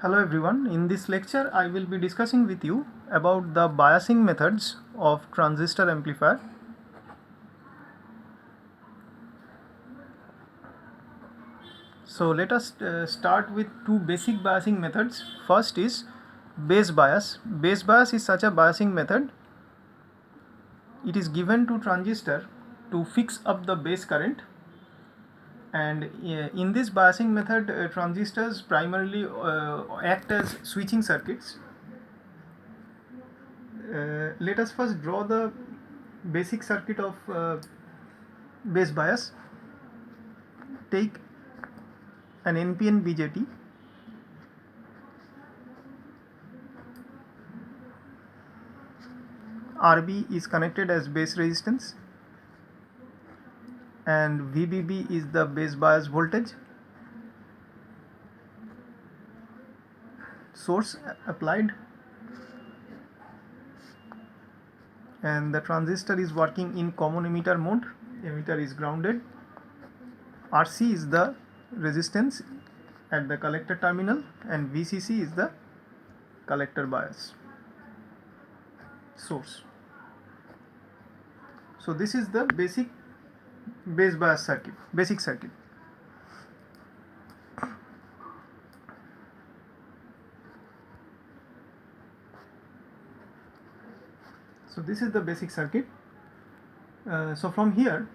Hello everyone, in this lecture I will be discussing with you about the biasing methods of transistor amplifier. So let us start with two basic biasing methods. First is base bias. Base bias is such a biasing method. It is given to transistor to fix up the base current, and in this biasing method transistors primarily act as switching circuits. Let us first draw the basic circuit of base bias. Take an NPN BJT. RB is connected as base resistance and VBB is the base bias voltage. Source applied and the transistor is working in common emitter mode. Emitter is grounded. RC is the resistance at the collector terminal and VCC is the collector bias source. So this is the basic base bias circuit, basic circuit. So this is the basic circuit. So from here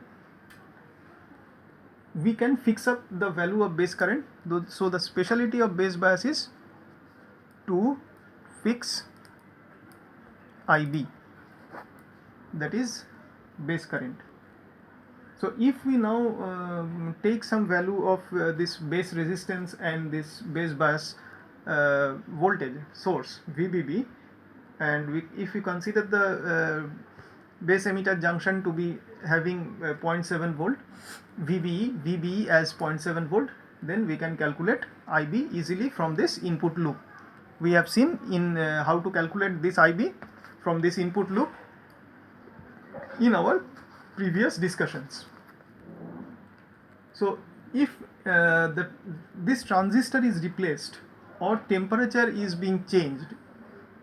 we can fix up the value of base current. So the speciality of base bias is to fix IB, that is base current. So if we now take some value of this base resistance and this base bias voltage source VBB, and if we consider the base emitter junction to be having 0.7 volt, VBE as 0.7 volt, then we can calculate IB easily from this input loop. We have seen in how to calculate this IB from this input loop in our previous discussions. So if this transistor is replaced or temperature is being changed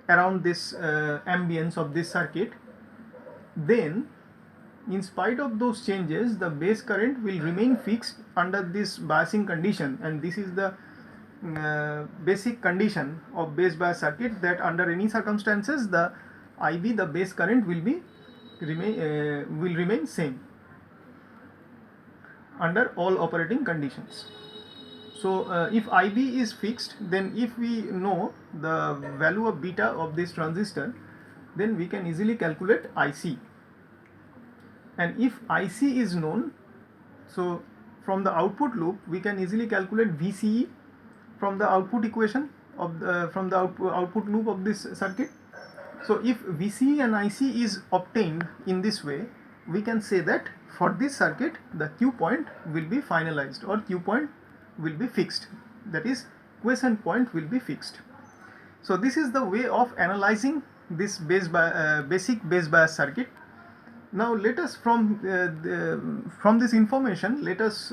around this ambience of this circuit, then in spite of those changes the base current will remain fixed under this biasing condition, and this is the basic condition of base bias circuit, that under any circumstances the IB, the base current, will remain same under all operating conditions. So if IB is fixed, then if we know the value of beta of this transistor, then we can easily calculate IC. And if IC is known, so from the output loop we can easily calculate VCE from the output equation of from the output loop of this circuit. So if VCE and IC is obtained in this way, we can say that for this circuit the Q point will be finalized, or Q point will be fixed, that is quiescent point will be fixed. So this is the way of analyzing this basic base bias circuit. Now let us from this information, let us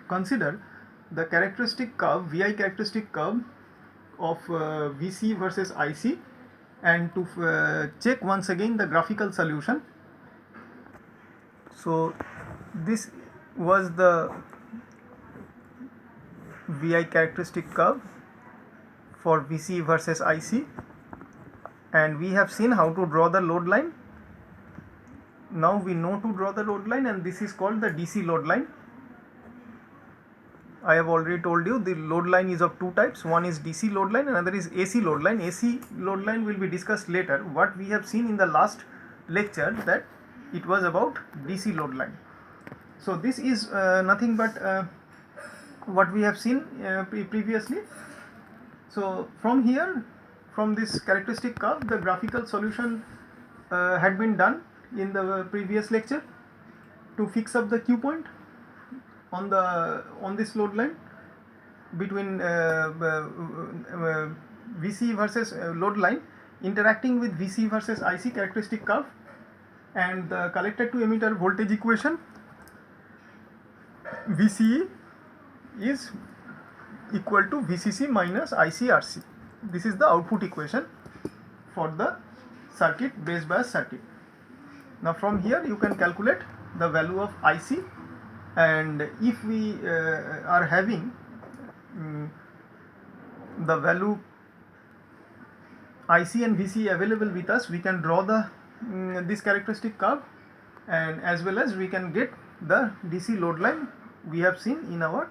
consider the characteristic curve, VI characteristic curve of VC versus IC, and to check once again the graphical solution. So this was the VI characteristic curve for VC versus IC, and we have seen how to draw the load line. Now we know to draw the load line, and this is called the DC load line. I have already told you the load line is of two types. One is DC load line, another is AC load line. AC load line will be discussed later. What we have seen in the last lecture, that it was about DC load line. So this is nothing but what we have seen previously. So from here, from this characteristic curve, the graphical solution had been done in the previous lecture to fix up the Q point on this load line between VC versus load line interacting with VC versus IC characteristic curve, and the collector to emitter voltage equation VCE is equal to VCC minus ICRC. This is the output equation for the circuit, base bias circuit. Now from here you can calculate the value of IC, and if we are having the value IC and VC available with us, we can draw the this characteristic curve, and as well as we can get the DC load line we have seen in our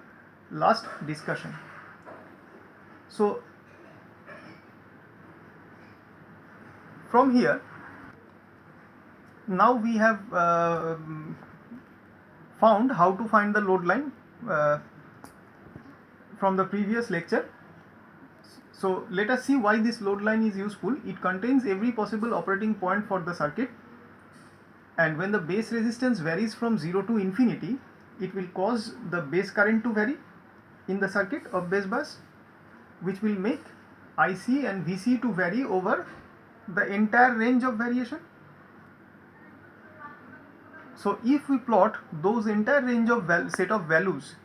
last discussion. So from here now we have found how to find the load line from the previous lecture. So let us see why this load line is useful. It contains every possible operating point for the circuit, and when the base resistance varies from 0 to infinity, it will cause the base current to vary in the circuit of base bias, which will make IC and VC to vary over the entire range of variation. So if we plot those entire range of set of values,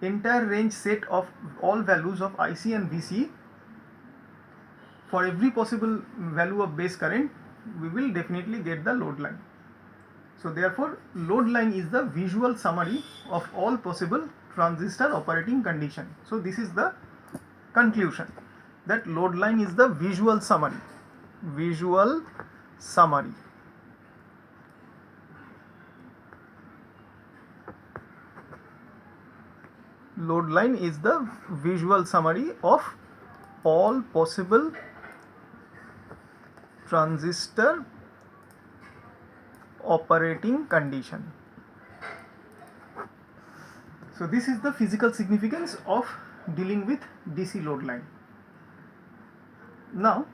entire range set of all values of IC and VC for every possible value of base current, we will definitely get the load line. So therefore load line is the visual summary of all possible transistor operating condition. So this is the conclusion, that load line is the visual summary. Visual summary. Load line is the visual summary of all possible transistor operating condition. So this is the physical significance of dealing with DC load line. Now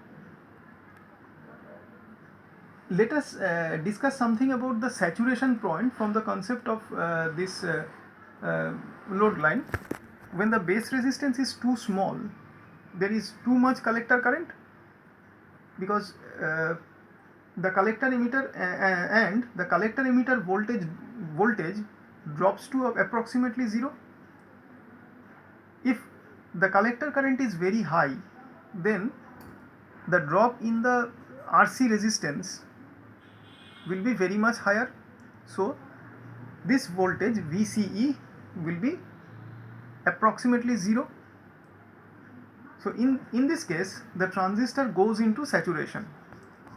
let us discuss something about the saturation point from the concept of this load line. When the base resistance is too small, there is too much collector current, because the collector emitter and the collector emitter voltage drops to approximately 0. If the collector current is very high, then the drop in the RC resistance will be very much higher. So this voltage VCE will be approximately 0. So in this case the transistor goes into saturation.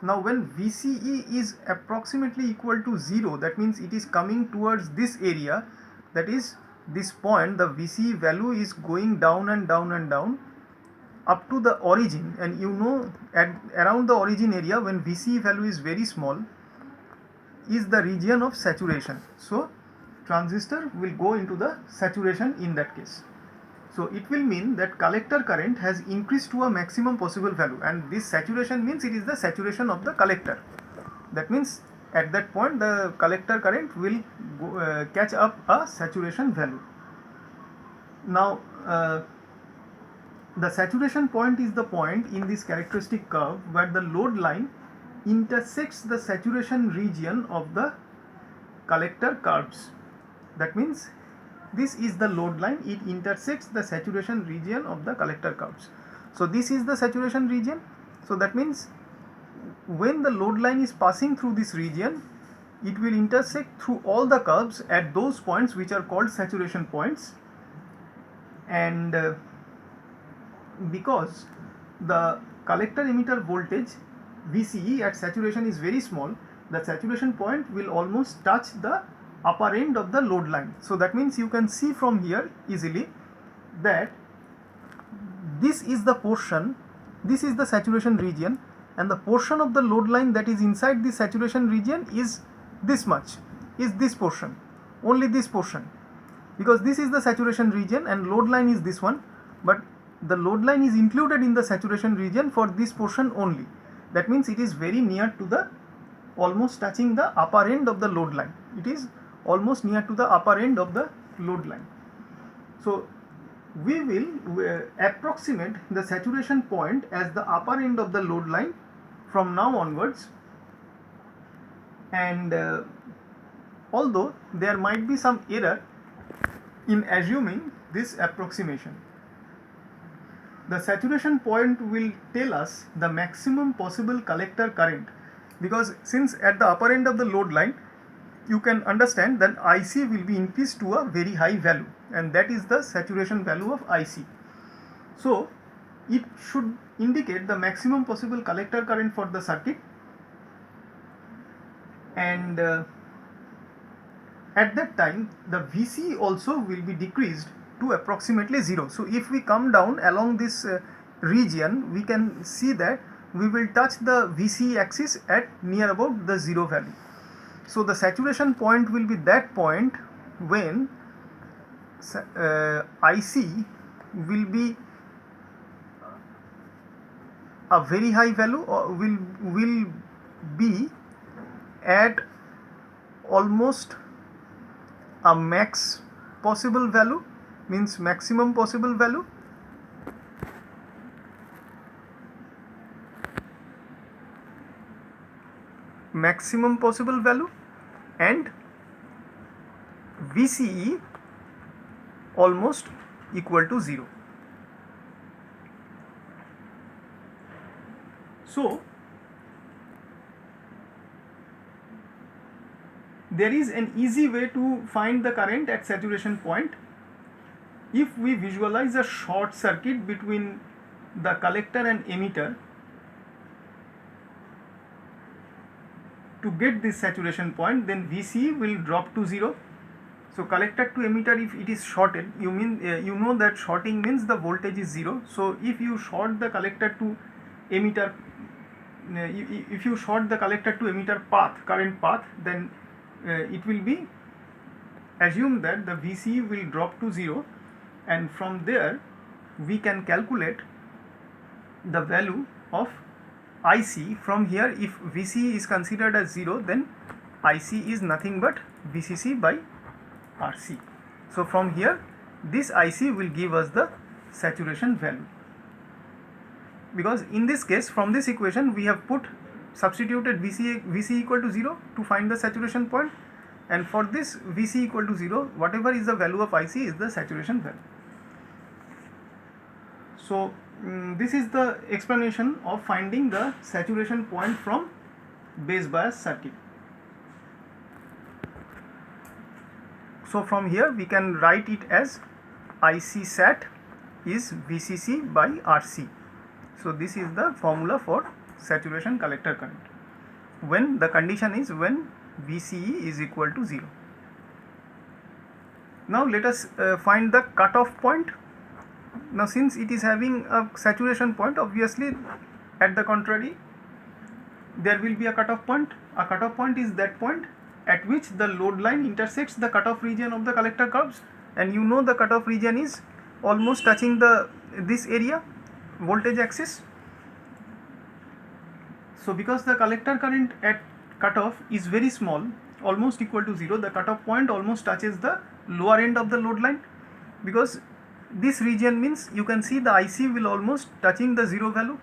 Now when VCE is approximately equal to 0, that means it is coming towards this area, that is this point, the VCE value is going down and down and down up to the origin, and you know at around the origin area, when VCE value is very small, is the region of saturation. So transistor will go into the saturation in that case. So it will mean that collector current has increased to a maximum possible value, and this saturation means it is the saturation of the collector. That means at that point the collector current will catch up a saturation value. Now the saturation point is the point in this characteristic curve where the load line intersects the saturation region of the collector curves. That means this is the load line, it intersects the saturation region of the collector curves. So this is the saturation region. So that means when the load line is passing through this region, it will intersect through all the curves at those points which are called saturation points, and because the collector emitter voltage VCE at saturation is very small, the saturation point will almost touch the upper end of the load line. So that means you can see from here easily that this is the portion, this is the saturation region, and the portion of the load line that is inside the saturation region is this much, is this portion, only this portion, because this is the saturation region and load line is this one, but the load line is included in the saturation region for this portion only. That means it is very near to the, almost touching the upper end of the load line. It is almost near to the upper end of the load line. So we will approximate the saturation point as the upper end of the load line from now onwards, and although there might be some error in assuming this approximation, The saturation point will tell us the maximum possible collector current, because since at the upper end of the load line you can understand that IC will be increased to a very high value, and that is the saturation value of IC. So it should indicate the maximum possible collector current for the circuit, and at that time the Vc also will be decreased to approximately 0. So if we come down along this region, we can see that we will touch the Vc axis at near about the 0 value. So the saturation point will be that point when IC will be a very high value, or will be at almost a max possible value, means maximum possible value, and VCE almost equal to 0. So there is an easy way to find the current at saturation point. If we visualize a short circuit between the collector and emitter, to get this saturation point, then VC will drop to 0. So collector to emitter, if it is shorted, you know that shorting means the voltage is 0. So if you short the collector to emitter, if you short the collector to emitter current path, then it will be assumed that the VC will drop to 0, and from there we can calculate the value of IC. From here, if VC is considered as 0, then IC is nothing but VCC by RC. So from here, this IC will give us the saturation value, because in this case, from this equation we have substituted VC equal to 0 to find the saturation point, and for this VC equal to 0, whatever is the value of IC is the saturation value. So this is the explanation of finding the saturation point from base bias circuit. So from here we can write it as IC sat is VCC by RC. So this is the formula for saturation collector current when the condition is when VCE is equal to 0. Now let us find the cutoff point. Now since it is having a saturation point, obviously at the contrary there will be a cutoff point. A cutoff point is that point at which the load line intersects the cutoff region of the collector curves, and you know the cutoff region is almost touching this area, voltage axis. So because the collector current at cutoff is very small, almost equal to 0, the cutoff point almost touches the lower end of the load line, because this region means you can see the IC will almost touching the 0 value.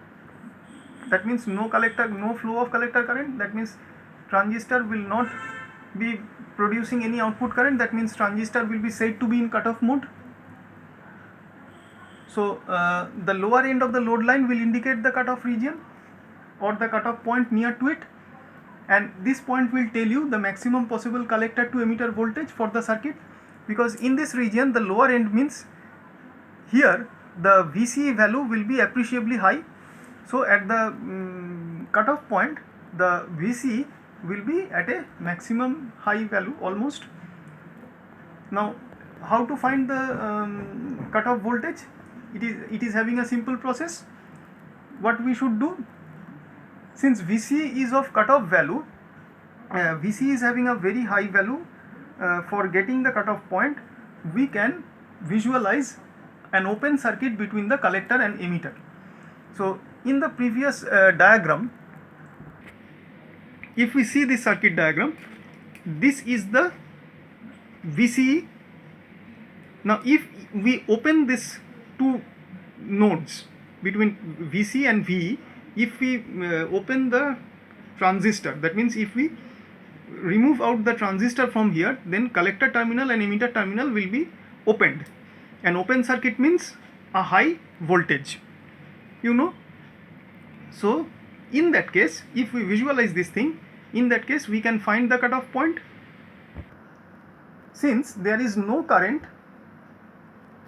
That means no flow of collector current. That means transistor will not be producing any output current. That means transistor will be said to be in cutoff mode. So the lower end of the load line will indicate the cutoff region or the cutoff point near to it, and this point will tell you the maximum possible collector to emitter voltage for the circuit, because in this region the lower end means here the VC value will be appreciably high. So at the cutoff point the VC will be at a maximum high value almost. Now how to find the cutoff voltage? It is having a simple process. What we should do, since VC is of cutoff value, VC is having a very high value, for getting the cutoff point we can visualize an open circuit between the collector and emitter. So in the previous diagram, if we see this circuit diagram, this is the VCE. Now if we open this two nodes between VC and VE, if we open the transistor, that means if we remove out the transistor from here, then collector terminal and emitter terminal will be opened. An open circuit means a high voltage. you know. So in that case, if we visualize this thing, in that case we can find the cutoff point. Since there is no current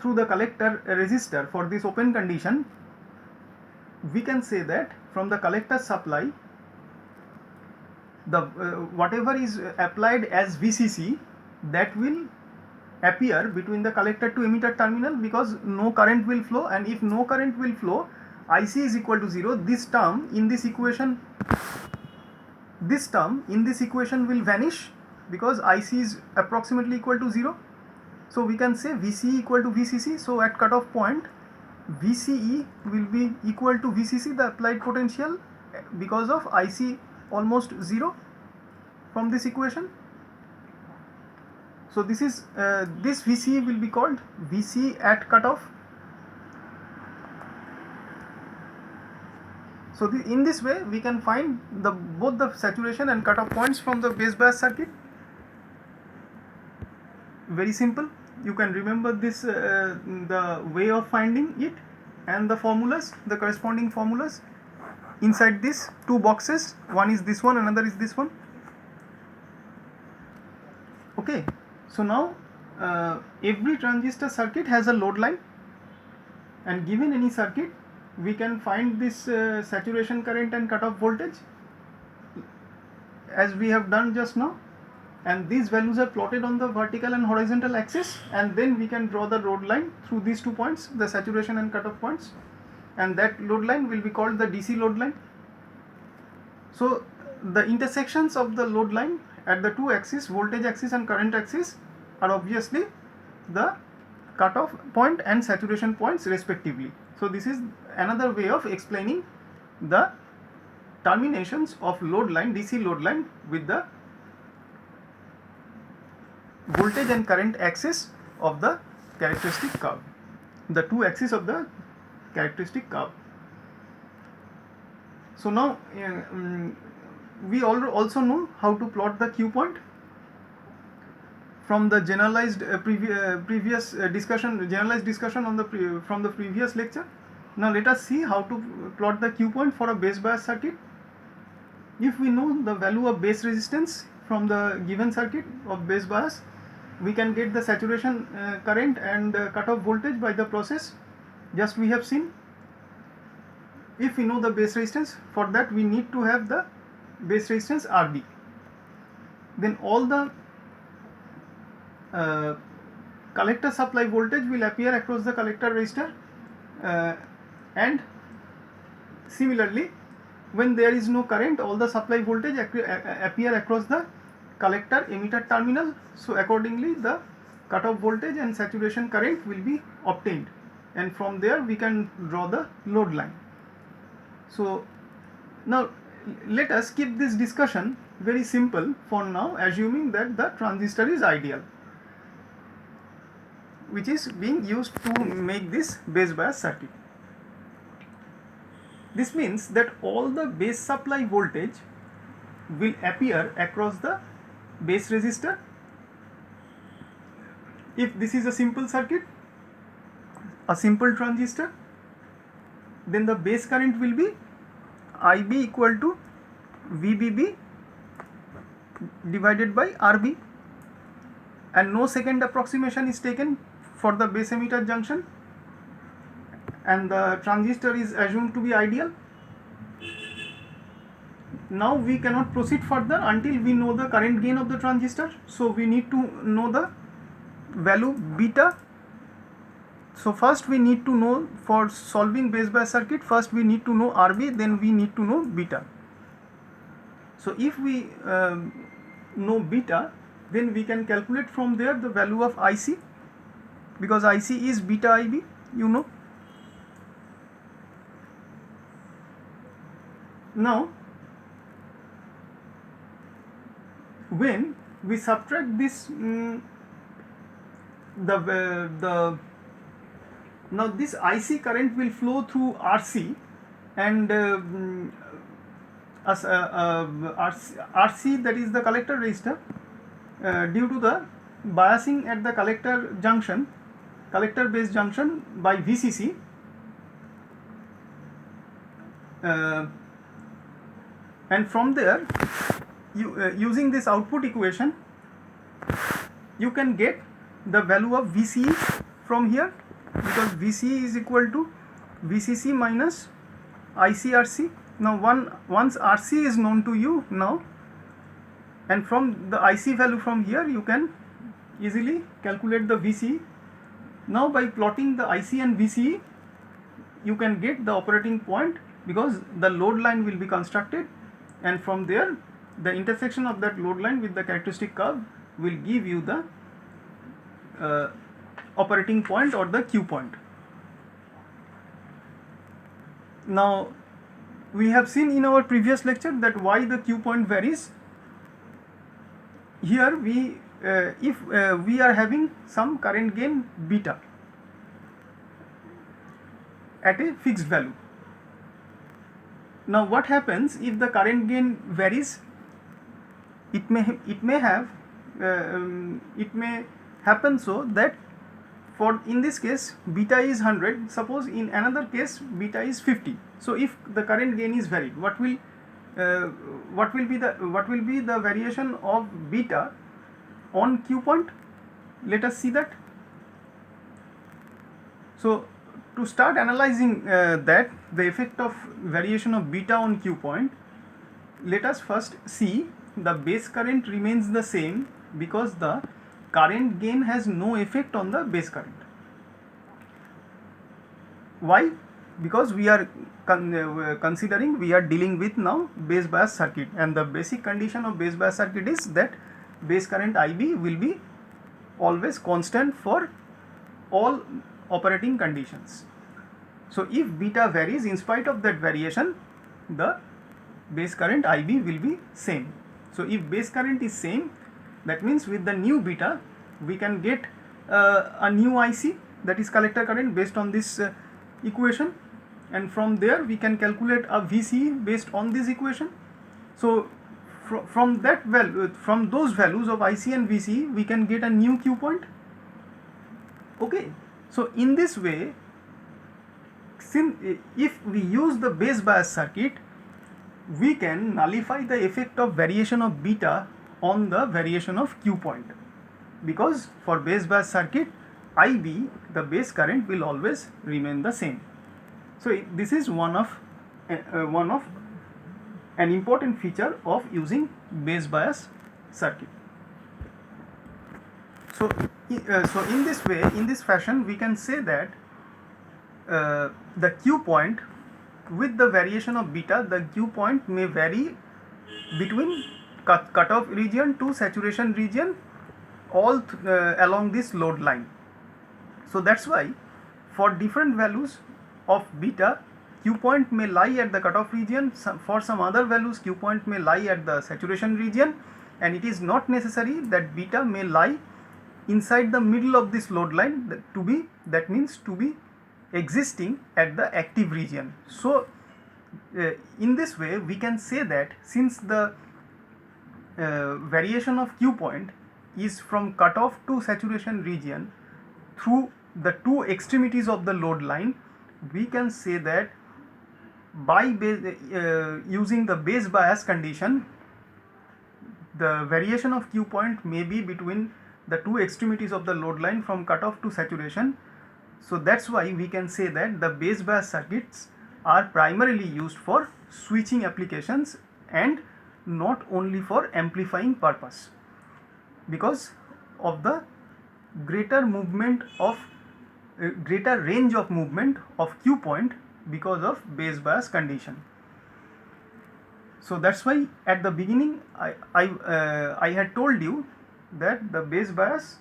through the collector resistor for this open condition, we can say that from the collector supply, the whatever is applied as VCC, that will appear between the collector to emitter terminal, because no current will flow, and if no current will flow, IC is equal to 0. This term in this equation will vanish, because IC is approximately equal to 0. So we can say VCE equal to VCC. So at cutoff point, VCE will be equal to VCC, the applied potential, because of IC almost 0 from this equation. So this is this VCE will be called VCE at cutoff. So in this way we can find both the saturation and cutoff points from the base bias circuit. Very simple. You can remember this the way of finding it, and the formulas, the corresponding formulas inside these two boxes. One is this one, another is this one. Okay, so now every transistor circuit has a load line, and given any circuit we can find this saturation current and cutoff voltage as we have done just now, and these values are plotted on the vertical and horizontal axis, and then we can draw the load line through these 2 points, the saturation and cutoff points, and that load line will be called the DC load line. So the intersections of the load line at the two axes, voltage axis and current axis, are obviously the cutoff point and saturation points respectively. So this is another way of explaining the terminations of load line, DC load line, with the voltage and current axis of the characteristic curve, the two axes of the characteristic curve. So now we also know how to plot the Q point from the generalized previous discussion, on the from the previous lecture. Now let us see how to plot the Q point for a base bias circuit. If we know the value of base resistance from the given circuit of base bias, we can get the saturation current and cutoff voltage by the process just we have seen. If we know the base resistance, for that we need to have the base resistance RB. Then all the collector supply voltage will appear across the collector resistor, and similarly when there is no current, all the supply voltage appear across the collector emitter terminal. So accordingly the cutoff voltage and saturation current will be obtained, and from there we can draw the load line. So now let us keep this discussion very simple for now, assuming that the transistor is ideal, which is being used to make this base bias circuit. This means that all the base supply voltage will appear across the base resistor. If this is a simple circuit, a simple transistor, then the base current will be IB equal to VBB divided by RB, and no second approximation is taken for the base emitter junction, and the transistor is assumed to be ideal. Now we cannot proceed further until we know the current gain of the transistor, so we need to know the value beta. So first we need to know, for solving base bias circuit, first we need to know RB, then we need to know beta. So if we know beta, then we can calculate from there the value of IC, because IC is beta IB, you know. Now when we subtract this now this IC current will flow through RC, and RC, that is the collector resistor, due to the biasing at the collector junction, collector base junction by VCC. and from there, using this output equation, you can get the value of VCE from here, because VCE is equal to VCC minus ICRC. Now once RC is known to you now, and from the IC value from here, you can easily calculate the VCE. Now by plotting the IC and VCE, you can get the operating point, because the load line will be constructed, and from there the intersection of that load line with the characteristic curve will give you the operating point or the Q point. Now we have seen in our previous lecture that why the Q point varies. Here we if we are having some current gain beta at a fixed value. Now what happens if the current gain varies? It may happen so that for in this case beta is 100, suppose in another case beta is 50. So if the current gain is varied, what will be the variation of beta on Q point? Let us see that. So to start analyzing that, the effect of variation of beta on Q point, let us first see the base current remains the same, because the current gain has no effect on the base current. Why? Because we are considering, we are dealing with now base bias circuit, and the basic condition of base bias circuit is that base current IB will be always constant for all operating conditions. So if beta varies, in spite of that variation, the base current IB will be same. So if base current is same, that means with the new beta we can get a new IC, that is collector current, based on this equation, and from there we can calculate a VCE based on this equation. So from that value, from those values of IC and VCE, we can get a new Q point. Okay, so in this way, since if we use the base bias circuit, we can nullify the effect of variation of beta on the variation of Q point, because for base bias circuit IB, the base current will always remain the same. So this is one of an important feature of using base bias circuit. So in this way, in this fashion, we can say that the Q point, with the variation of beta, the Q point may vary between cutoff region to saturation region, all along this load line. So that's why for different values of beta, Q point may lie at the cutoff region, for some other values Q point may lie at the saturation region, and it is not necessary that beta may lie inside the middle of this load line, that means to be existing at the active region. So in this way we can say that since the variation of Q point is from cutoff to saturation region through the two extremities of the load line, we can say that by using the base bias condition, the variation of Q point may be between the two extremities of the load line from cutoff to saturation. So that's why we can say that the base bias circuits are primarily used for switching applications and not only for amplifying purpose, because of the greater range of movement of Q point because of base bias condition. So that's why at the beginning I had told you that the base bias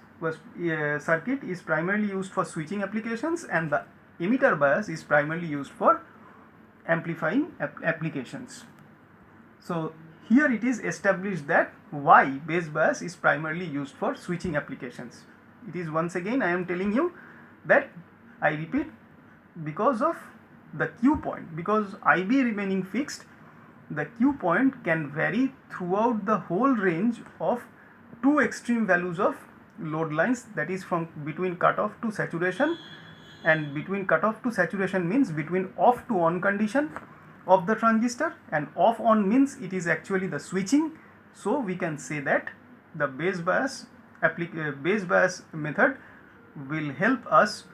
circuit is primarily used for switching applications, and the emitter bias is primarily used for amplifying applications. So here it is established that why base bias is primarily used for switching applications. It is, once again I am telling you that, I repeat, because of the Q point, because IB remaining fixed, the Q point can vary throughout the whole range of two extreme values of load lines, that is from between cutoff to saturation, and between cutoff to saturation means between off to on condition, of the transistor, and off on means it is actually the switching. So we can say that the base bias method will help us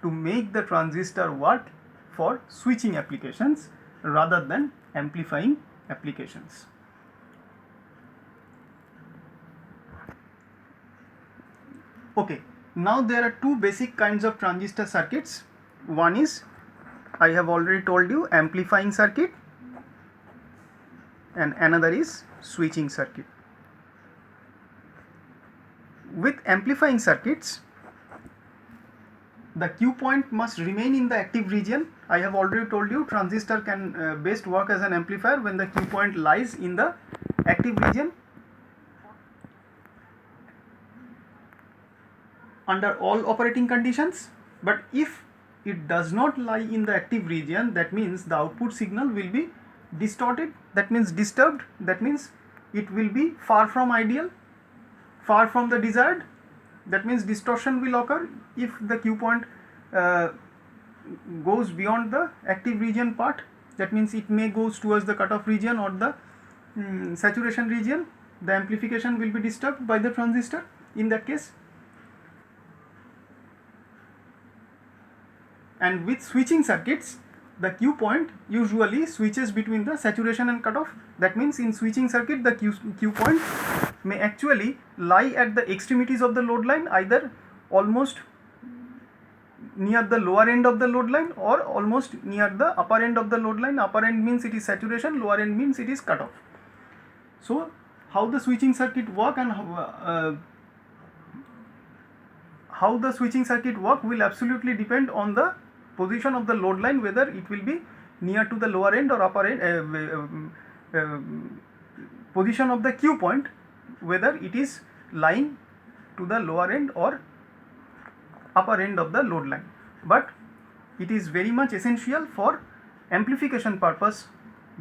to make the transistor work for switching applications rather than amplifying applications. Okay, now there are two basic kinds of transistor circuits. One is, I have already told you, amplifying circuit, and another is switching circuit. With amplifying circuits, the Q point must remain in the active region. I have already told you transistor can best work as an amplifier when the Q point lies in the active region. Under all operating conditions, but if it does not lie in the active region, that means the output signal will be distorted, that means disturbed, that means it will be far from ideal, far from the desired, that means distortion will occur if the Q point goes beyond the active region part. That means it may goes towards the cutoff region or the saturation region. The amplification will be disturbed by the transistor in that case. And with switching circuits, the Q point usually switches between the saturation and cutoff. That means in switching circuit, the Q point may actually lie at the extremities of the load line, either almost near the lower end of the load line or almost near the upper end of the load line. Upper end means it is saturation, lower end means it is cutoff. So how the switching circuit work and how the switching circuit work will absolutely depend on the position of the load line, whether it will be near to the lower end or upper end, position of the Q point, whether it is lying to the lower end or upper end of the load line. But it is very much essential for amplification purpose,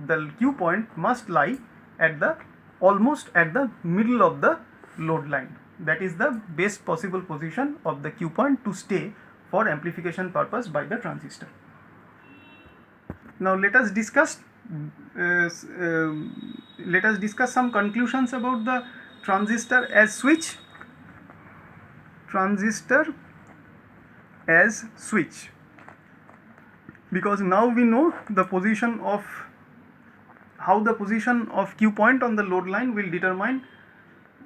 the Q point must lie at the almost at the middle of the load line. That is the best possible position of the Q point to stay for amplification purpose by the transistor. Now let us discuss some conclusions about the transistor as switch. Transistor as switch, because now we know the position of how the position of Q point on the load line will determine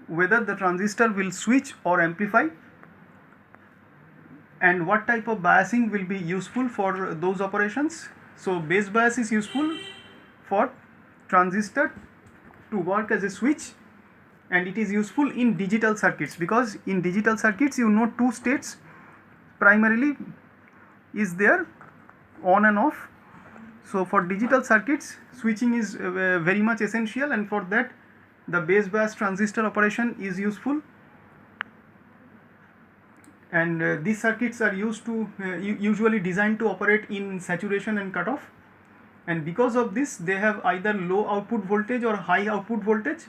whether the transistor will switch or amplify, and what type of biasing will be useful for those operations. So base bias is useful for transistor to work as a switch, and it is useful in digital circuits, because in digital circuits you know two states primarily is there, on and off. So for digital circuits, switching is very much essential, and for that the base bias transistor operation is useful. And these circuits are used to usually designed to operate in saturation and cutoff, and because of this they have either low output voltage or high output voltage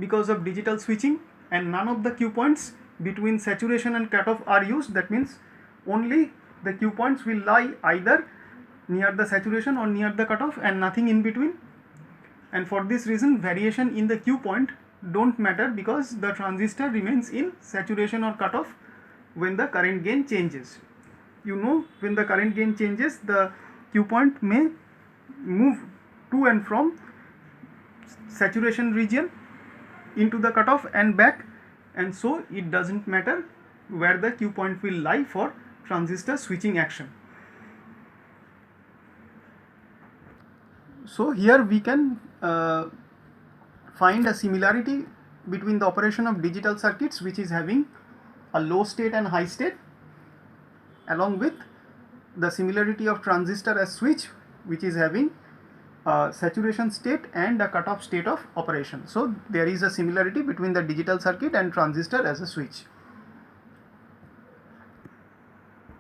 because of digital switching, and none of the Q points between saturation and cutoff are used. That means only the Q points will lie either near the saturation or near the cutoff and nothing in between. And for this reason variation in the Q point don't matter, because the transistor remains in saturation or cutoff when the current gain changes. You know, when the current gain changes, the Q point may move to and from saturation region into the cutoff and back, and so it doesn't matter where the Q point will lie for transistor switching action. So here we can find a similarity between the operation of digital circuits, which is having a low state and high state, along with the similarity of transistor as switch, which is having a saturation state and a cutoff state of operation. So there is a similarity between the digital circuit and transistor as a switch.